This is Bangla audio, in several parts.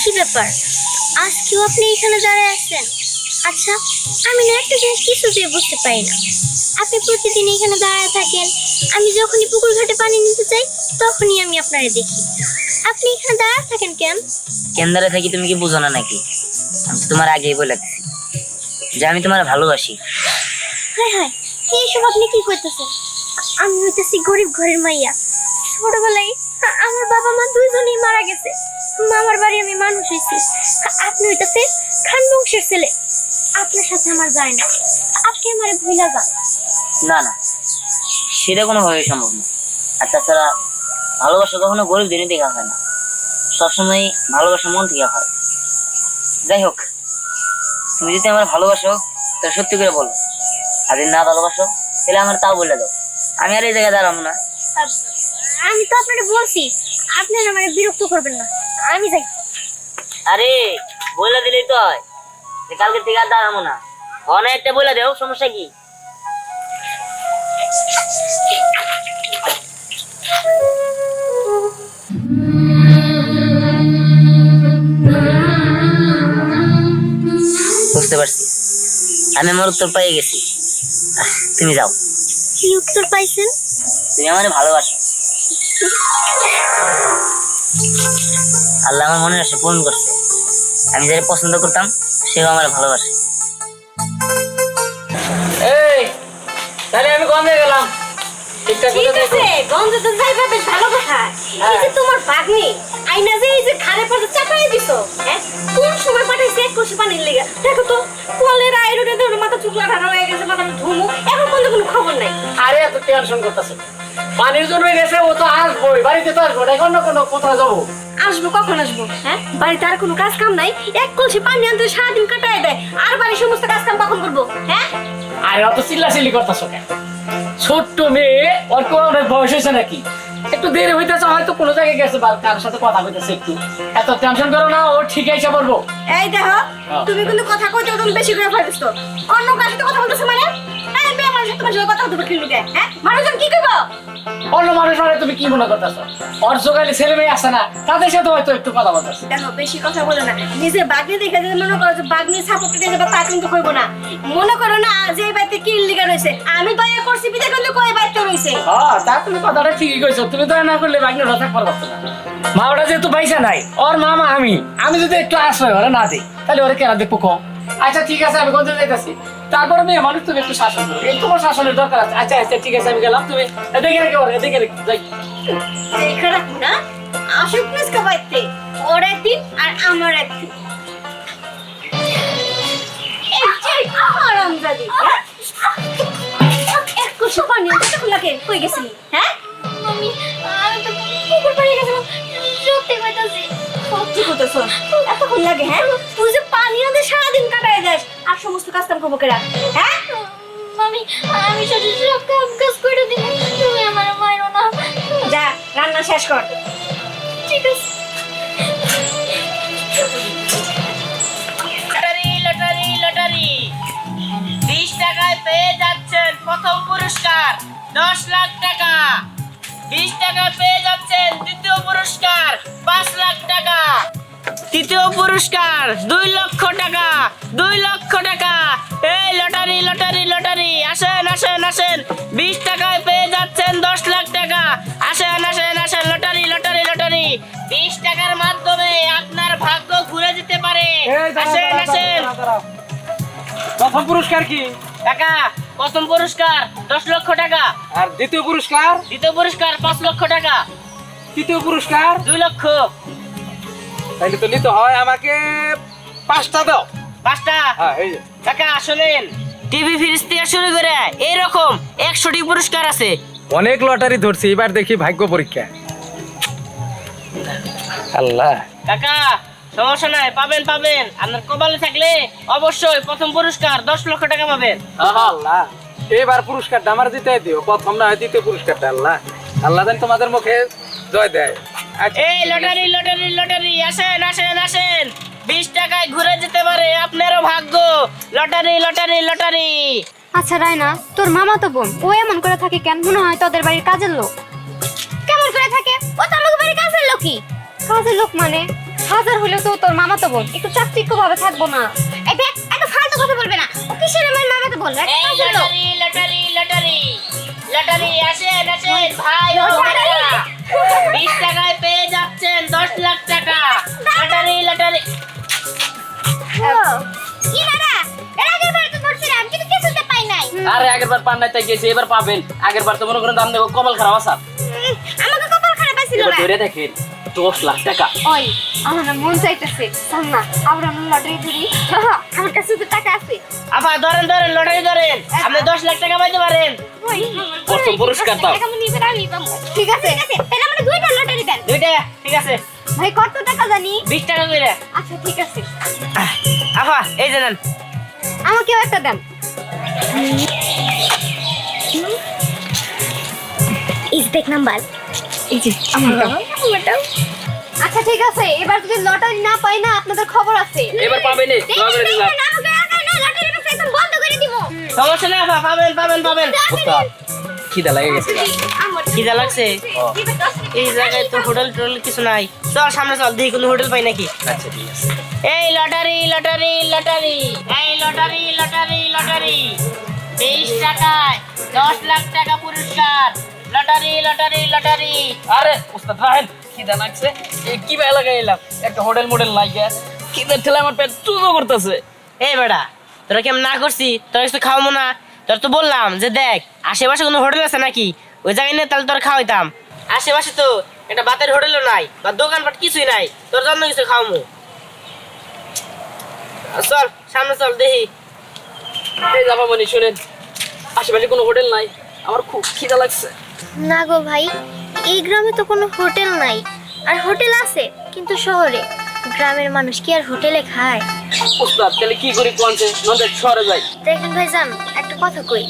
কি ব্যাপার, আজকেও আপনি এখানে দাঁড়ায় আছেন? আচ্ছা, আমি না একটা জিনিস কিছুতেই বুঝতে পারি না। আপনি প্রতিদিন এখানে দাঁড়ায় থাকেন, আমি যখনই পুকুর ঘাটে পানি নিতে যাই তখনই আমি আপনারে দেখি। আপনি এখানে দাঁড়ায় থাকেন কেন? কেন্দারে থাকি তুমি কি বুঝো না নাকি? আমি তো তোমার আগেই বলে দিচ্ছি যে আমি তোমার ভালোবাসি। হ্যাঁ হ্যাঁ, এইসব আপনি কি করতেছেন? আমি হইতেছি গরিব ঘরের মাইয়া। ছোটবেলায় আমার বাবা মা দুইজনেই মারা গেছে। মামার বাড়ি আমি মানুষ হয়েছি। আপনি হইতেছে খান বংশের ছেলে। আপনার সাথে আমার যায় না, আপনি আমারে ভুলা যান। না না, সেটা কোনোভাবেই সম্ভব না। আর তাছাড়া ভালোবাসা কখনো গরিব দিনই দেখা হয় না, সবসময় ভালোবাসা মন থেকে হয়। যাই হোক, তুমি যদি আমার ভালোবাসো তাহলে সত্যি করে বলো, আর যদি না ভালোবাসো তাহলে আমার তাও বলে দাও। আমি আর এই জায়গায় দাঁড়াবো না। আমি তো আপনাকে বলছি, আপনারা আমারে বিরক্ত করবেন না, আমি যাই। আরে বলে দিলেই তো হয় যে কালকে থেকে আর দাঁড়াবো না। অনেক একটা বলে দেও, সমস্যা কি? বুঝতে পারছি, আমি আমার উত্তর পেয়ে গেছি। তুমি যাও। কি উত্তর পাইছেন? তুমি আমার ভালোবাসো। আল্লাহ আমার মনের আশা পূরণ করছে। আমি যারা পছন্দ করতাম সেও আমার ভালোবাসে। এই তাহলে আমি গন্ধে গেলাম। ঠিকঠাক ঠিক আছে, গন্ধ তো যাইবা, বেশ ভালো কথা। এই যে তোমার ভাগ্নি আইনা যে এই যে খারে পড়ে চাপাই দিছো, হ্যাঁ? কোন সময় পাঠাইছে এক কলসি পানির লেগে? দেখো তো, কলের আইরনে ধরে মাথা চুকলা ঠাড়া হয়ে গেছে, মাথা ধুমু, এখন পর্যন্ত কোনো খবর নাই। আরে এত টেনশন করতেছে, পানির জন্য গেছে, ও তো আসবোই, বাড়িতে তো আসবো, এখন না কোনো কোথাও যাবো। আসবো কখন আসবো? হ্যাঁ, বাড়িতে আর কোনো কাজ কাম নাই, এক কলসি পানি আনতে সারাদিন কাটায় দেয়, আর বাড়ির সমস্ত কাজ কাম কখন করবো? হ্যাঁ, আরে অত চিল্লাচিল্লি করতেছো কেন? ছোট্ট মেয়ে, ওর কোনো অনেক বয়স হয়েছে নাকি? একটু দেরি হইতেছে, হয়তো কোনো জায়গায় গেছে বা কারোর সাথে কথা হইতেছে, একটু এত টেনশন করো না, ও ঠিক এসে পড়বো। এই দেখো, তুমি কিন্তু কথা কইতে তুমি বেশি করে ফেলছো। অন্য কার সাথে কথা বলতেছো মানে? এই মেয়ে মানুষের তোমার সাথে কথা বলতে কিলো কে? হ্যাঁ, মানুষজন কি কইবো? অন্য মানুষ মানে তুমি কি মনে করতেছো? ওর জোগালি ছেলে মেয়ে আছে না, তাদের সাথে হয়তো একটু কথা বলতেছে। দেখো, বেশি কথা বলো না। নিজের বাগনি দেখে যদি মনে করো যে বাগনির সাপোর্ট দিতে যাবে, তা কিন্তু কইবো না। মনে করো না যে এই বাড়িতে কি লিগা রয়েছে, আমি দয়া করছি বিদে করলে কই বাড়িতে রয়েছে। হ্যাঁ, তা তুমি কথাটা ঠিকই কইছো, তুমি তো না করলে বাগনি রথা করবো না। মা ওটা যেহেতু পয়সা নাই, ওর মামা আমি যদি একটু আশ্রয় ওরা না দিই তাহলে ওরা কেনা দেখবো কম। আচ্ছা ঠিক আছে, আমি কোথায় যাইতেছি, তারপরে মেয়ে মানুষ তুমি একটু শাসন করো, এই তোমার শাসনের দরকার আছে। আচ্ছা আচ্ছা ঠিক আছে, আমি গেলাম, তুমি দেখে রেখে ওরা দেখে রেখে যাই। দেখে রাখো না, আসুক প্লিজকে বাড়িতে, ওর একদিন আর আমার একদিন। এই যে আরামজাদি, এক কুশি পানি কতক্ষণ লাগে? কই গেছিলি? হ্যাঁ, আমি তো পুকুর পাড়ে গেছিলাম, সত্যি কইতাছি। সত্যি কইতাছো? এতক্ষণ লাগে? হ্যাঁ, তুই যে পানি আনতে সারাদিন কাটায় যাস, আর সমস্ত কাজ কাম করবো কেরা? হ্যাঁ, আমি সব কাজ করে দিব, তুমি আমার মারো না। যা, রান্না শেষ কর। ঠিক আছে। লটারি লটারি লটারি 20 টাকায় পেয়ে যাচ্ছেন প্রথম পুরস্কার 10 লাখ টাকা। 20 টাকায় পেয়ে যাচ্ছেন দ্বিতীয় পুরস্কার 5 লাখ টাকা। তৃতীয় পুরস্কার 2 লক্ষ টাকা। 2 লক্ষ টাকা। এই লটারি লটারি লটারি, আসেন আসেন আসেন, 20 টাকায় পেয়ে যাচ্ছেন 10 লাখ টাকা। আসেন আসেন আসেন, লটারি লটারি লটারি, 20 টাকার মাধ্যমে আপনার ভাগ্য ঘুরে যেতে পারে। আসেন আসেন। প্রথম পুরস্কার কি টাকা, প্রথম পুরস্কার 10 লক্ষ টাকা। আর দ্বিতীয় পুরস্কার? দ্বিতীয় পুরস্কার 5 লক্ষ টাকা। তৃতীয় পুরস্কার? 2 লক্ষ। তাইলে তো নিতে হয় আমাকে 5টা দাও। 5টা? হ্যাঁ, এই যে টাকা। শুনেন, টিভি ফ্রিজ থেকে শুরু করে এইরকম 100টি পুরস্কার আছে। অনেক লটারি ধরছি, এবার দেখি ভাগ্য পরীক্ষা। আল্লাহ। কাকা, সমস্যা নাই, পাবেন পাবেন। আপনার কপালে থাকলে অবশ্যই প্রথম পুরস্কার 10 লক্ষ টাকা পাবেন। আল্লাহ, এবার পুরস্কারটা আমার দিতে দিও, প্রথম না দ্বিতীয় পুরস্কারটা। আল্লাহ আল্লাহ যেন তোমাদের মুখে জয় দেয়। এই লটারি লটারি লটারি, আসেন আসেন আসেন, 20 টাকায় ঘুরে যেতে পারে আপনারও ভাগ্য। Lottery lottery lottery. আচ্ছা রায়না, তোর মামা তো বোন, ও এমন করে থাকে কেন? মনে হয় তোদের বাড়ির কাজের লোক। কেমন করে থাকে? ও তো আমাদের বাড়ির কাজের লোকই। কাজের লোক মানে? হাজার হলেও তো তোর মামা তো বোন, একটু চাকচিক্য ভাবে থাকবো না। এই দেখ, এত ফালতু কথা বলবে না। ও কিসের আমার মামা তো বোন? এই লটারি লটারি লটারি লটারি আসেন আসেন ভাই ও ভাইরা 20 টাকায় পেয়ে যাচ্ছেন 10 লাখ টাকা লটারি লটারি কি দাদা, এর আগের বার তো ধরছিলাম কিন্তু কিছুতে পাই নাই। আরে আগের বার পান নাই তাই গেছে, এবার পাবেন। আগের বার তো মনে করেন দাম দেবো কপাল খারাপ আছে, আমাকে কপাল খারাপ ছিল এবার না। ধরে দেখেন 10 লাখ টাকা। ওই আমার না মন চাইতেছে, চল না আমরা লটারি ধরি। আমার কাছে তো টাকা আছে। আপা ধরেন ধরেন লটারি ধরেন, আপনি 10 লাখ টাকা পাইতে পারেন। ওই প্রথম পুরস্কার দাও। টাকা মনে নিবে আমি পাবো। ঠিক আছে, তাহলে আমরা দুইটা লটারি দেন। দুইটা ঠিক আছে, ভাই কত টাকা জানি? 20 টাকা করে। আচ্ছা ঠিক আছে, আপা এই যে নেন। আমাকেও একটা দেন। ইসবেক নাম্বার। এই যে আমারটাও। আচ্ছা ঠিক আছে, এবার যদি লটারি না পাই না আপনাদের খবর আছে। এবার পাবেন এই দোয়া করে দিলাম। লটারি ব্যবসা একদম বন্ধ করে দিব। সমস্যা নেই আপা, পাবেন পাবেন পাবেন। ওস্তাদ খিদা লাগে গেছে। খিদা লাগছে? এই জায়গায় তো হোটেল টোটেল কিছু নাই, চল সামনে চল দেখি কোনো হোটেল পাই নাকি। আচ্ছা ঠিক আছে। এই লটারি লটারি লটারি এই লটারি লটারি লটারি 20 টাকায় 10 লাখ টাকা পুরস্কার লটারি লটারি লটারি। আরে ওস্তাদ রাহেন, খিদা লাগছে। এই কি ভাই লাগাই এলাম, একটা হোটেল মডেল নাই গে। খিদার ঠেলে আমার পেট চুজো করতেছে। এই বেটা তোরা কেমন না করছি, তোরা কিছু খাওয়াবো না? তোর তো বললাম যে দেখ আশেপাশে কোনো হোটেল আছে নাকি, ওই জায়গায় নিয়ে তাহলে তোরা খাওয়াইতাম। আশেপাশে তো একটা বাতের হোটেলও নাই বা দোকানপাট কিছুই নাই, তোর জন্য কিছু খাওয়াবো। চল সামনে চল দেখি। এই যাবা মনি শুনেন, আশেপাশে কোনো হোটেল নাই, আমার খুব খিদা লাগছে। না গো ভাই, এই গ্রামে তো কোনো হোটেল নাই। আর হোটেল আছে কিন্তু শহরে। গ্রামের মানুষ কি আর হোটেলে খায়? ওস্তাদ তাহলে কি করি কোনছে, নদে শহরে যাই। দেখেন ভাইজান, একটা কথা কই,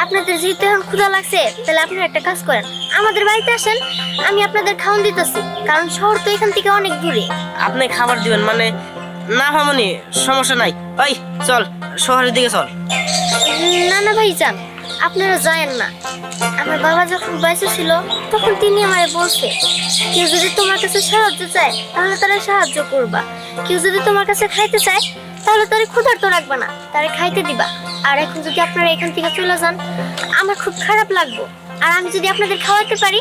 আপনাদের যেহেতু এখন ক্ষুধা লাগছে তাহলে আপনারা একটা কাজ করেন, আমাদের বাড়িতে আসেন, আমি আপনাদের খাওয়ান দিতেছি। কারণ শহর তো এখান থেকে অনেক দূরে। আপনি খাবার দিবেন মানে? না ভামনি সমস্যা নাই, ওই চল শহরের দিকে চল। না না ভাইজান, আপনারা যায়েন না। আমার বাবা যখন বেঁচে ছিল তখন তিনি আমায় বলছে, কেউ যদি তোমার কাছে সাহায্য চায় তাহলে তারা সাহায্য করবা, কেউ যদি তোমার কাছে খাইতে চায় তাহলে তারে ক্ষুধার্ত রাখবা না, তারে খাইতে দিবা। আর এখন যদি আপনারা এখান থেকে চলে যান আমার খুব খারাপ লাগবে, আর আমি যদি আপনাদের খাওয়াতে পারি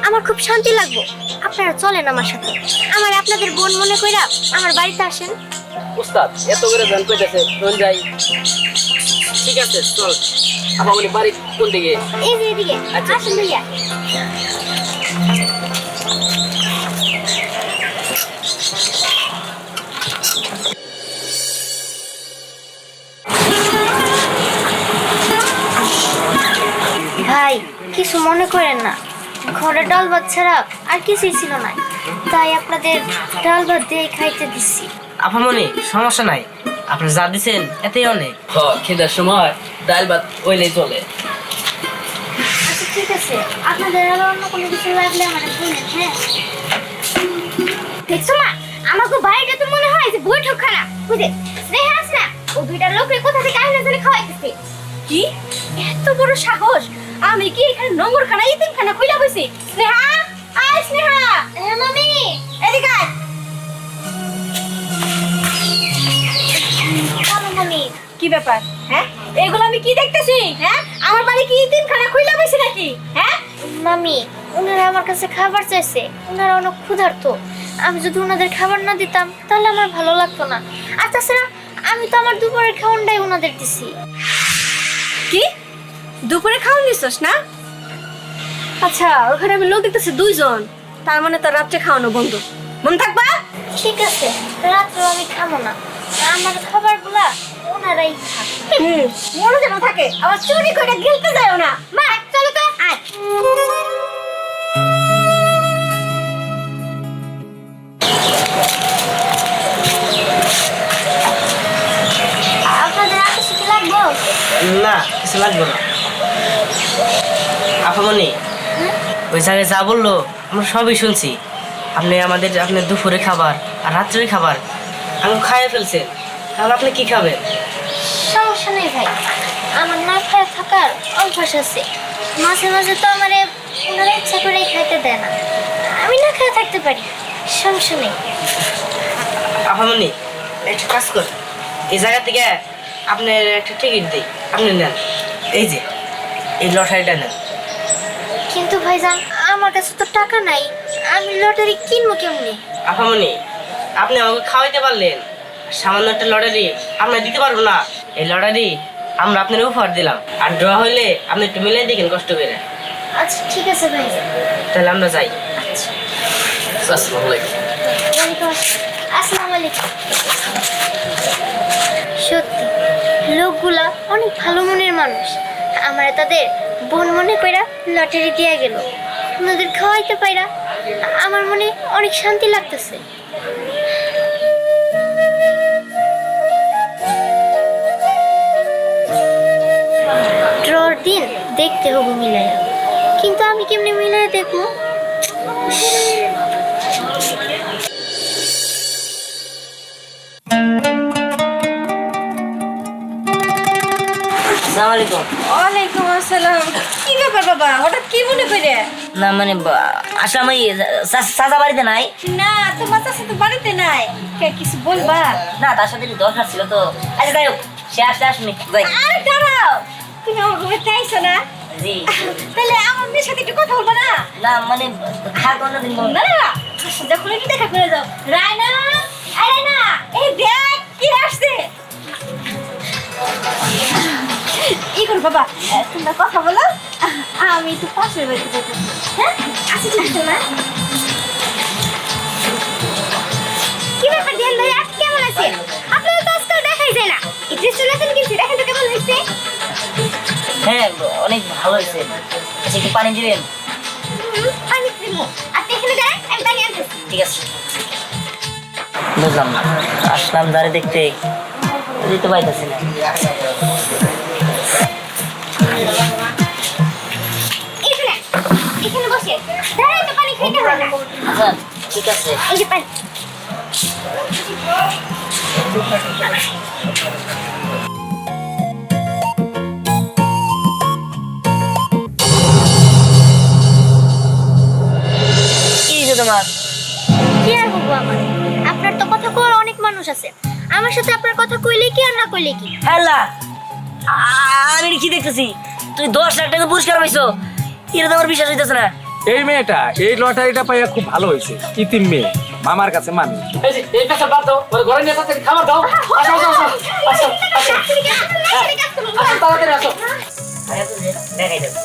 আমার খুব শান্তি লাগবে। আপনারা চলেন আমার সাথে, আমার আপনাদের বোন মনে কইরা আমার বাড়িতে আসেন। ওস্তাদ এত করে জান কইতাছে, চল যাই। ঠিক আছে চল। আপা বলি বাড়ি কোন দিকে? এই যে এদিকে আচ্ছা। আসেন ভাইয়া। ভাই কিছু মনে করেন না, ঘরে ডাল ভাত ছাড়া আর কিছুই ছিল না, তাই আপনাদের ডাল ভাত দিয়ে খাইতে দিচ্ছি। আপামনি সমস্যা নাই, আপনি যা দিছেন এতেই অনেক। খিদার সময় ডাল ভাত ওইলেই চলে। আচ্ছা ঠিক আছে, আপনাদের আরো অন্য কোনো কিছু লাগলে আমার বলেন। হ্যাঁ দেখছো মা, আমাকে বাড়িটা তো মনে হয় যে বৈঠক খানা বুঝে স্নেহা আছে না, ও দুইটা লোকের কোথা থেকে আইনা ধরে খাওয়াইতেছে। কি এত বড় সাহস! আমি কি এখানে নোংর খানা ইতিম খানা কইলা বইছি? স্নেহা, আয় স্নেহা। হ্যাঁ মামি, এদিকে আয়। চলো মামি। কি ব্যাপার? হ্যাঁ এগুলো আমি কি দেখতেছি? হ্যাঁ আমার বাড়ি কি ইতিম খানা কইলা বইছি নাকি? হ্যাঁ মামি, ওনারা আমার কাছে খাবার চাইছে, ওনারা অনেক ক্ষুধার্ত। আমি যদি ওনাদের খাবার না দিতাম তাহলে আমার ভালো লাগতো না। আর তাছাড়া আমি তো আমার দুপুরের খাওয়ানটাই ওনাদের দিছি। কি দুপুরে খাওয়ান দিছস না? আচ্ছা ওখানে আমি লোক দেখতেছি দুইজন, তার মানে তো রাত্রে খাওয়ানো বন্ধ। মনে থাকবা? ঠিক আছে, রাত্রে আমি খাবো না, আমার খাবারগুলা ওনারাই খায়। মনে যেন থাকে, আবার চুরি করে গিলতে যাও না। মা চলো তো। আয় আপনাদের আর কিছু লাগবো? না কিছু লাগবে না। আপামনি ওই জায়গায় যা বললো আমরা সবই শুনছি। আপনি আপনার দুপুরে খাবার আর রাত্রের খাবার আমি খাইয়ে ফেলছেন, তাহলে আপনি কি খাবেন? সমস্যা নেই ভাই, আমার না খায় থাকার অভ্যাস আছে। মাঝে মাঝে তো আমার ওনারা ইচ্ছা করেই খাইতে দেয় না, আমি না খেয়ে থাকতে পারি, সমস্যা নেই। আফামনি একটা কাজ কর, এই জায়গা থেকে আপনার একটা টিকিট দিই, আপনি নেন। এই যে এই লটারিটা নেন। কিন্তু ভাইজান আমার কাছে তো টাকা নাই, আমি লটারি কিনবো কেমনে? আফামনি আপনি আমাকে খাওয়াইতে পারলেন, সামান্য একটা লটারি আমরা দিতে পারবো না। এই লটারি আমরা আপনার উপহার দিলাম, আর ড্র হইলে আপনি একটু মিলাই দেখেন কষ্ট করে। আচ্ছা ঠিক আছে ভাইজান। তাহলে আমরা যাই। আসসালামু আলাইকুম। ওয়ালাইকুম আসসালাম। আসসালামু আলাইকুম। সত্যি লোকগুলা অনেক ভালো মনের মানুষ, আমরা তাদের বোন মনে কইরা লটারি দিয়া গেল, ওনাদের খাওয়াইতে পাইরা আমার মনে অনেক শান্তি লাগতেছে। ড্রর দিন দেখতে হবো মিলাইয়া, কিন্তু আমি কেমনে মিলাইয়া দেখবো? আসসালামু আলাইকুম। ওয়ালাইকুম আসসালাম। কি ব্যাপার বাবা, হঠাৎ কি মনে করে? না মানে আসলাম ওই চাচা বাড়িতে নাই। না, তোমার চাচা তো বাড়িতে নাই। কে কিছু বলবা? না তার সাথে একটু দরকার ছিল তো। আচ্ছা যাই হোক, সে আসলে আসুনি, যাই। আরে দাঁড়াও, তুমি আমার ঘুমাতে আইছো না? জি। তাহলে আমার মেয়ের সাথে একটু কথা বলবো না? না মানে থাক অন্যদিন বলুন। না না, যখন একটু দেখা করে যাও। রায়না, আরে রায়না, এই দেখ কি আসছে। এই করো বাবা, তোমরা কথা বলো, আমি একটু পাশের বাড়িতে যাবো। হ্যাঁ আচ্ছা ঠিক আছে না? কি ব্যাপার দিয়ান ভাইয়া, কেমন আছেন? আপনারা তো আজকাল দেখাই যায় না। এই ড্রেসটা নতুন কিনছি, দেখেন তো কেমন হয়েছে? হ্যাঁ অনেক ভালো হয়েছে। আচ্ছা একটু পানি দিবেন? পানি দিব। আপনি এখানে দাঁড়ান, আমি পানি আনতেছি। ঠিক আছে। বুঝলাম না, আসলাম দাঁড়ে দেখতে দিতে পাইতেছি না। এখানে এখানে বসে দাঁড়াই তো, পানি খেতে হয় না। আচ্ছা ঠিক আছে। এই যে পানি। কি হয়েছে তোমার? কি আর হবো আমার, আপনার তো কথা কওয়ার অনেক মানুষ আছে, আমার সাথে আপনার কথা কইলে কি আর না কইলে কি? হ্যালা, আমি কি দেখতেছি? তুই 10 লাখ টাকা পুরস্কার পাইছো, এটা তো আমার বিশ্বাস হইতেছে না। এই মেয়েটা এই লটারিটা পাইয়া খুব ভালো হয়েছে, ইতিম মেয়ে, মামার কাছে মানুষ। এই যে এই পেশা বাদ দাও, ওর ঘরে নিয়ে তাড়াতাড়ি খাবার দাও। আসো আসো আসো আসো আসো, তাড়াতাড়ি আসো। দেখাই দেবো।